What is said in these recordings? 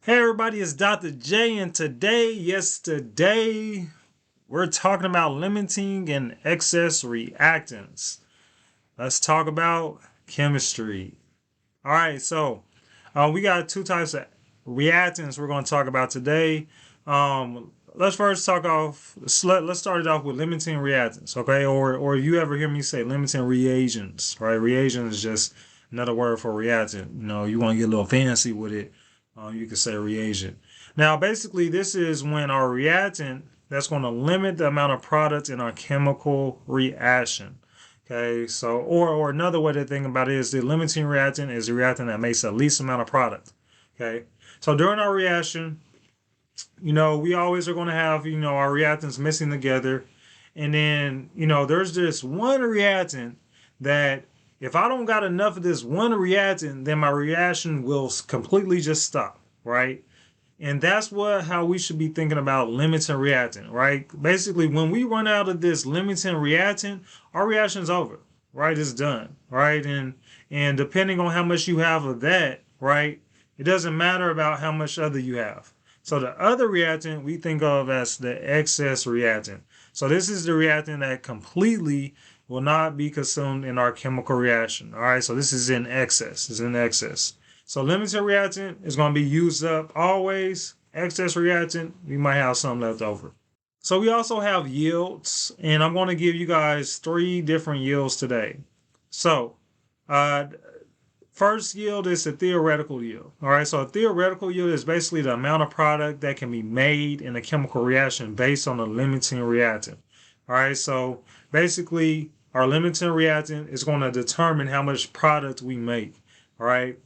Hey everybody, it's Dr. J, and today we're talking about limiting and excess reactants. Let's talk about chemistry. All right, so we got two types of reactants we're going to talk about today. Let's first let's start it off with limiting reactants, okay? Or if you ever hear me say limiting reagents, right? Reagent is just another word for reactant. You know, you want to get a little fancy with it, you could say reagent. Now, basically, this is when our reactant that's going to limit the amount of product in our chemical reaction. Okay, so or another way to think about it is the limiting reactant is the reactant that makes the least amount of product. Okay, so during our reaction, we always are going to have our reactants mixing together, and then there's this one reactant that if I don't got enough of this one reactant, then my reaction will completely just stop, right? And that's how we should be thinking about limiting reactant, right? Basically, when we run out of this limiting reactant, our reaction's over, right? It's done, right? And depending on how much you have of that, right, it doesn't matter about how much other you have. So the other reactant we think of as the excess reactant. So this is the reactant that completely will not be consumed in our chemical reaction. All right, so this is in excess. It's in excess. So limited reactant is going to be used up always. Excess reactant, we might have some left over. So we also have yields, and I'm going to give you guys 3 different yields today. So uh, first yield is a theoretical yield. All right, so a theoretical yield is basically the amount of product that can be made in a chemical reaction based on a limiting reactant. All right, so basically our limiting reactant is going to determine how much product we make. All right.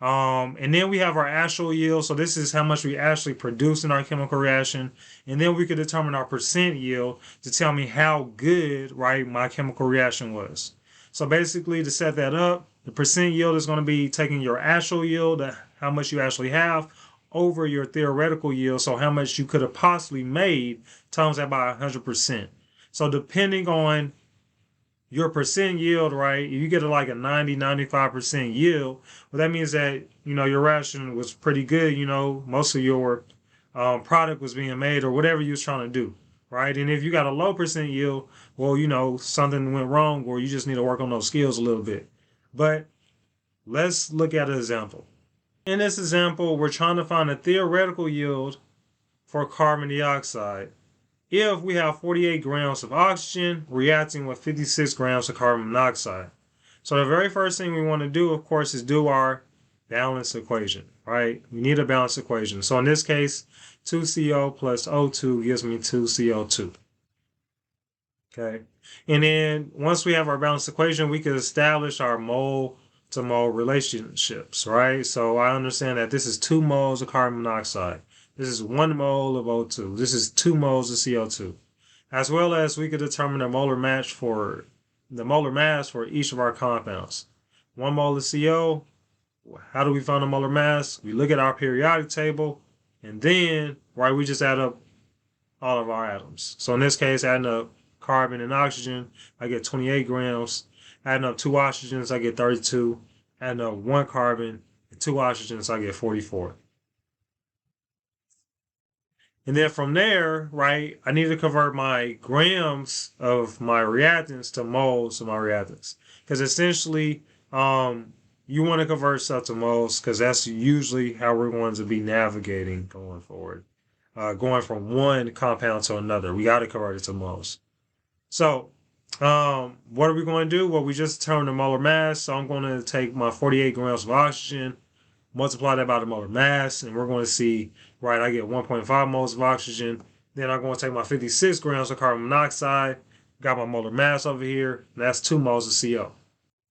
And then we have our actual yield. So this is how much we actually produce in our chemical reaction. And then we could determine our percent yield to tell me how good, right, my chemical reaction was. So basically to set that up, the percent yield is going to be taking your actual yield, how much you actually have, over your theoretical yield. So how much you could have possibly made times that by 100%. So depending on your percent yield, right? If you get like a 95% yield, well, that means that, your ration was pretty good. Most of your product was being made or whatever you was trying to do, right? And if you got a low percent yield, well, something went wrong or you just need to work on those skills a little bit. But let's look at an example. In this example, we're trying to find a theoretical yield for carbon dioxide if we have 48 grams of oxygen reacting with 56 grams of carbon monoxide. So the very first thing we want to do, of course, is do our balance equation, right? We need a balance equation. So in this case, 2CO plus O2 gives me 2CO2. Okay. And then once we have our balance equation, we can establish our mole to mole relationships, right? So I understand that this is 2 moles of carbon monoxide. This is 1 mole of O2. This is 2 moles of CO2. As well as we could determine the molar mass for each of our compounds. 1 mole of CO, how do we find the molar mass? We look at our periodic table, and then, right, we just add up all of our atoms. So in this case, adding up carbon and oxygen, I get 28 grams. Adding up 2 oxygens, I get 32. Adding up 1 carbon and 2 oxygens, I get 44. And then from there, right, I need to convert my grams of my reactants to moles of my reactants. Because essentially, you want to convert stuff to moles because that's usually how we're going to be navigating going forward. Going from one compound to another, we got to convert it to moles. So, what are we going to do? Well, we just determined the molar mass. So I'm going to take my 48 grams of oxygen, multiply that by the molar mass, and we're going to see, right, I get 1.5 moles of oxygen. Then I'm going to take my 56 grams of carbon monoxide, got my molar mass over here, and that's 2 moles of CO.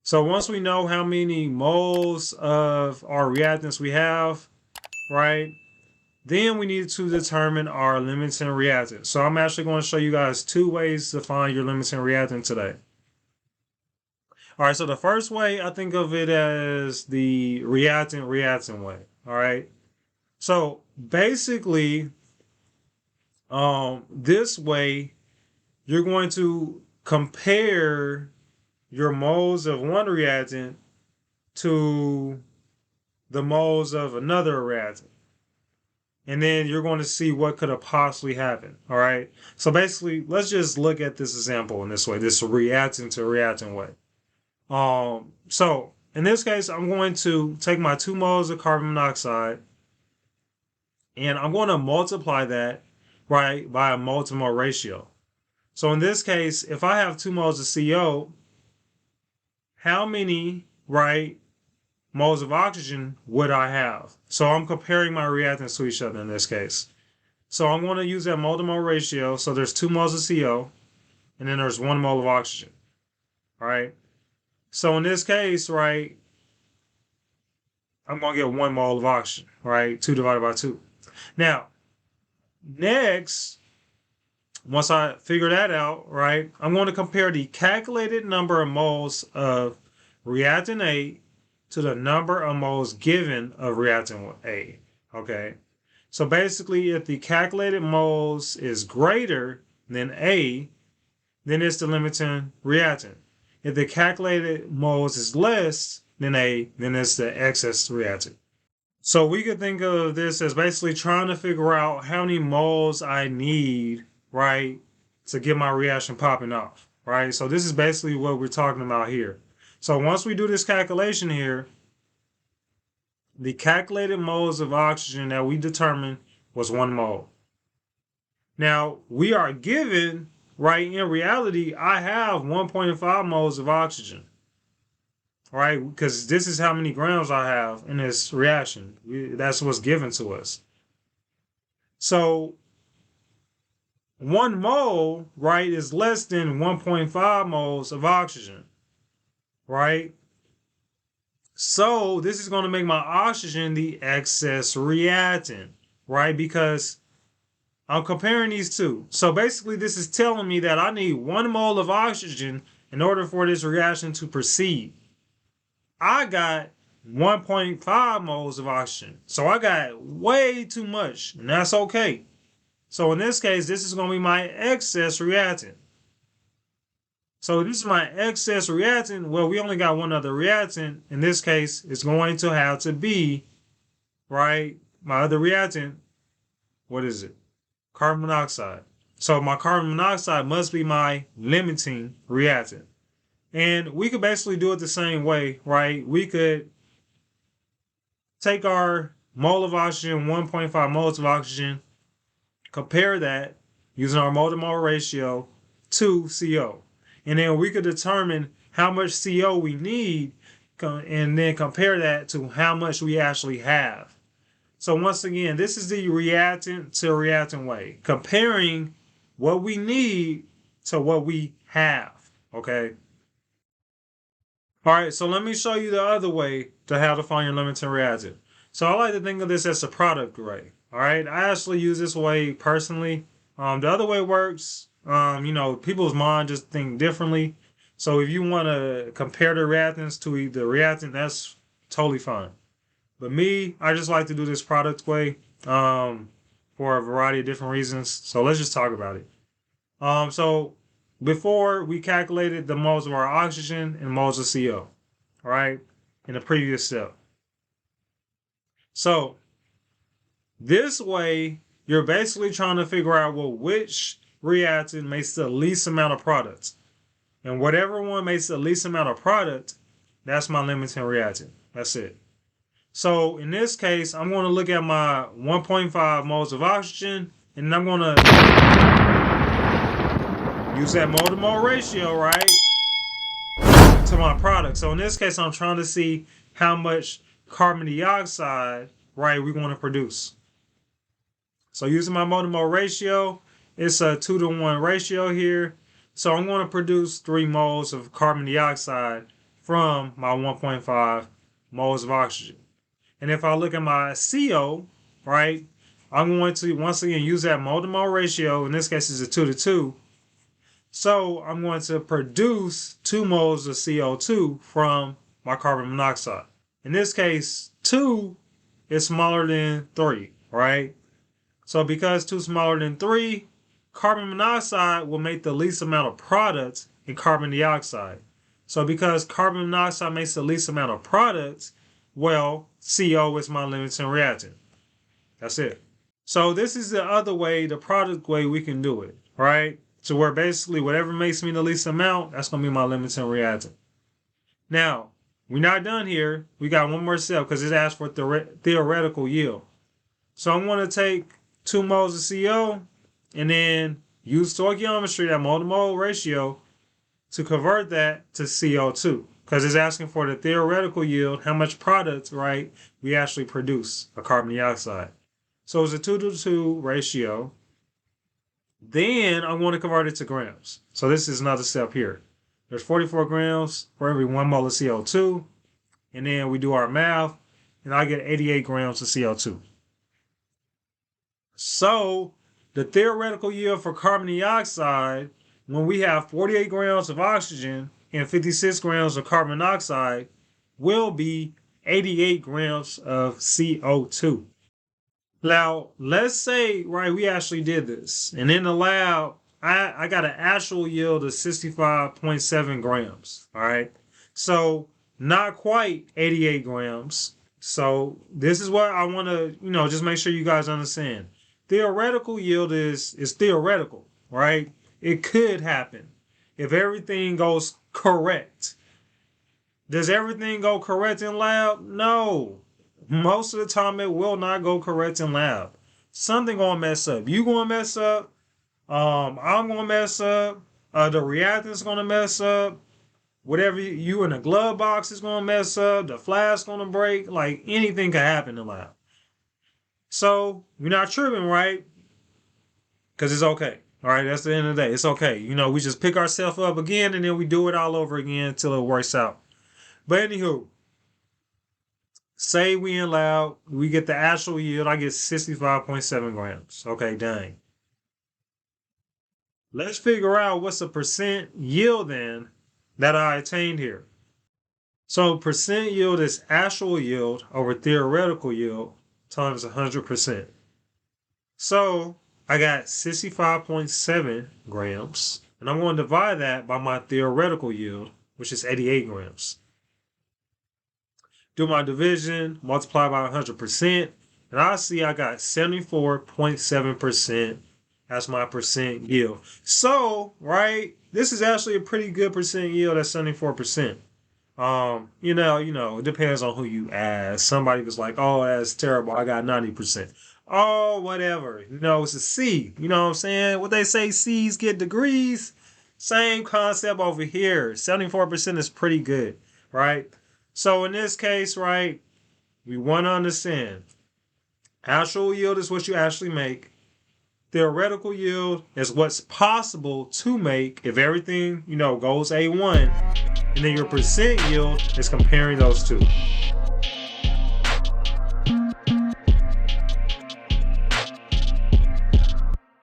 So once we know how many moles of our reactants we have, right, then we need to determine our limiting reactant. So I'm actually going to show you guys 2 ways to find your limiting reactant today. All right, so the first way, I think of it as the reactant way. All right. So basically, this way, you're going to compare your moles of one reactant to the moles of another reactant. and then you're going to see what could have possibly happened. All right. So basically, let's just look at this example in this way, this reactant to reactant way. So in this case, I'm going to take my 2 moles of carbon monoxide and I'm going to multiply that, right, by a mole to mole ratio. So in this case, if I have 2 moles of CO, how many, right, moles of oxygen would I have? So I'm comparing my reactants to each other in this case. So I'm going to use that mole to mole ratio. So there's 2 moles of CO and then there's 1 mole of oxygen. All right. So in this case, right, I'm going to get 1 mole of oxygen, right? 2 divided by 2. Now, next, once I figure that out, right, I'm going to compare the calculated number of moles of reactant A to the number of moles given of reactant A. Okay. So basically, if the calculated moles is greater than A, then it's the limiting reactant. If the calculated moles is less than A, then it's the excess reactant. So we could think of this as basically trying to figure out how many moles I need, right, to get my reaction popping off, right? So this is basically what we're talking about here. So once we do this calculation here, the calculated moles of oxygen that we determined was 1 mole. Now, we are given, right, in reality, I have 1.5 moles of oxygen, right? Because this is how many grams I have in this reaction. That's what's given to us. So 1 mole, right, is less than 1.5 moles of oxygen, right? So this is going to make my oxygen the excess reactant, right? Because I'm comparing these two. So basically this is telling me that I need 1 mole of oxygen in order for this reaction to proceed. I got 1.5 moles of oxygen. So I got way too much, and that's okay. So in this case, this is going to be my excess reactant. So this is my excess reactant. Well, we only got one other reactant. In this case, it's going to have to be, right, my other reactant. What is it? Carbon monoxide. So my carbon monoxide must be my limiting reactant. And we could basically do it the same way, right? We could take our mole of oxygen, 1.5 moles of oxygen, compare that using our mole to mole ratio to CO. And then we could determine how much CO we need and then compare that to how much we actually have. So once again, this is the reactant to reactant way, comparing what we need to what we have, okay? All right, so let me show you the other way to how to find your limiting reactant. So I like to think of this as a product way. All right, I actually use this way personally. The other way works. People's mind just think differently. So if you want to compare the reactants to the reactant, that's totally fine. But me, I just like to do this product way for a variety of different reasons. So let's just talk about it. So before we calculated the moles of our oxygen and moles of CO, all right, in the previous step. So this way, you're basically trying to figure out, well, which reactant makes the least amount of product. And whatever one makes the least amount of product, that's my limiting reactant. That's it. So in this case, I'm going to look at my 1.5 moles of oxygen, and I'm going to use that mole to mole ratio, right, to my product. So in this case, I'm trying to see how much carbon dioxide, right, we're going to produce. So using my mole to mole ratio, it's a 2-to-1 ratio here. So I'm going to produce 3 moles of carbon dioxide from my 1.5 moles of oxygen. And if I look at my CO, right, I'm going to once again use that mole to mole ratio. In this case, it's a 2-to-2. So I'm going to produce 2 moles of CO2 from my carbon monoxide. In this case, 2 is smaller than 3, right? So because 2 is smaller than 3, carbon monoxide will make the least amount of product in carbon dioxide. So because carbon monoxide makes the least amount of product, well, CO is my limiting reactant. That's it. So this is the other way, the product way we can do it, right? So where basically whatever makes me the least amount, that's gonna be my limiting reactant. Now, we're not done here. We got one more step because it asks for theoretical yield. So I'm gonna take 2 moles of CO and then use stoichiometry, that mole-to-mole ratio, to convert that to CO2 because it's asking for the theoretical yield, how much product, right, we actually produce of carbon dioxide. So it's a 2-to-2 ratio. Then I want to convert it to grams. So this is another step here. There's 44 grams for every 1 mole of CO2. And then we do our math, and I get 88 grams of CO2. So the theoretical yield for carbon dioxide, when we have 48 grams of oxygen and 56 grams of carbon dioxide, will be 88 grams of CO2. Now, let's say, right, we actually did this. And in the lab, I got an actual yield of 65.7 grams. All right. So not quite 88 grams. So this is what I want to, just make sure you guys understand. Theoretical yield is theoretical, right? It could happen if everything goes correct. Does everything go correct in lab? No. Most of the time it will not go correct in lab. Something gonna mess up. You gonna mess up. I'm gonna mess up. The reactant's gonna mess up. Whatever you in the glove box is gonna mess up. The flask gonna break. Like anything can happen in lab. So we're not tripping, right? Because it's okay. All right, that's the end of the day. It's okay. We just pick ourselves up again and then we do it all over again until it works out. But anywho, say we in lab, we get the actual yield. I get 65.7 grams. Okay, dang. Let's figure out what's the percent yield then that I attained here. So percent yield is actual yield over theoretical yield times 100%. So I got 65.7 grams, and I'm going to divide that by my theoretical yield, which is 88 grams. Do my division, multiply by 100%, and I see I got 74.7% as my percent yield. So, right, this is actually a pretty good percent yield at 74%. It depends on who you ask. Somebody was like, oh, that's terrible. I got 90%. Oh, whatever. It's a C. You know what I'm saying? What they say, C's get degrees. Same concept over here. 74% is pretty good, right? So in this case, right, we want to understand actual yield is what you actually make. Theoretical yield is what's possible to make if everything, goes A1. And then your percent yield is comparing those two.